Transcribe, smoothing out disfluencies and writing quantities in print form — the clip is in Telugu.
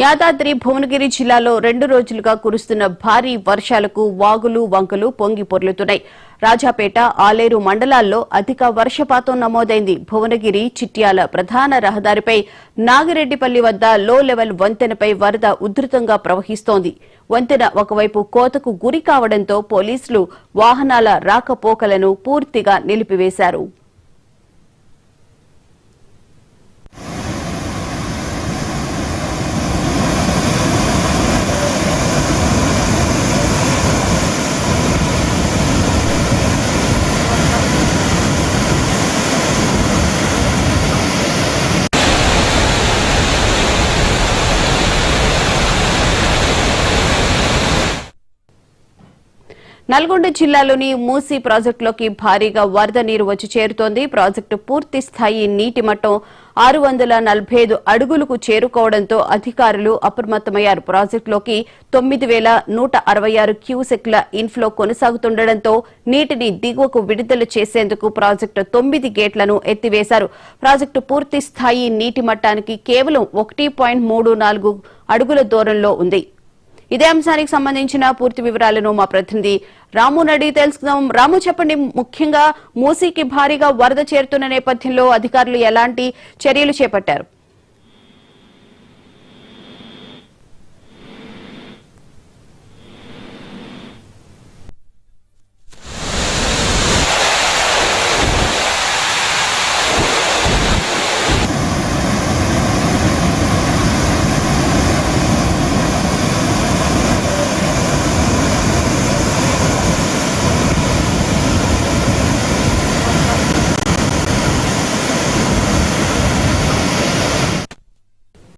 యాదాద్రి భువనగిరి జిల్లాలో 2 రోజులుగా కురుస్తున్న భారీ వర్షాలకు వాగులు వంకలు పొంగి పొర్లుతున్నాయి. రాజాపేట, ఆలేరు మండలాల్లో అధిక వర్షపాతం నమోదైంది. భువనగిరి చిట్యాల ప్రధాన రహదారిపై నాగిరెడ్డిపల్లి వద్ద లో లెవెల్ వంతెనపై వరద ఉధృతంగా ప్రవహిస్తోంది. వంతెన ఒకవైపు కోతకు గురి కావడంతో పోలీసులు వాహనాల రాకపోకలను పూర్తిగా నిలిపివేశారు. నల్గొండ జిల్లాలోని మూసీ ప్రాజెక్టులోకి భారీగా వరద నీరు వచ్చి చేరుతోంది. ప్రాజెక్టు పూర్తి స్థాయి నీటి మట్టం 645 అడుగులకు చేరుకోవడంతో అధికారులు అప్రమత్తమయ్యారు. ప్రాజెక్టులోకి 9166 క్యూసెక్ల ఇన్ఫ్లో కొనసాగుతుండటంతో నీటిని దిగువకు విడుదల చేసేందుకు ప్రాజెక్టు 9 గేట్లను ఎత్తివేశారు. ప్రాజెక్టు పూర్తి స్థాయి నీటి మట్టానికి కేవలం 1.34 అడుగుల దూరంలో ఉంది. ఇదే అంశానికి సంబంధించిన పూర్తి వివరాలను మా ప్రతినిధి రాము నడి తెలుసుకుందాం. రాము, చెప్పండి, ముఖ్యంగా మూసీకి భారీగా వరద చేరుతున్న నేపథ్యంలో అధికారులు ఎలాంటి చర్యలు చేపట్టారు?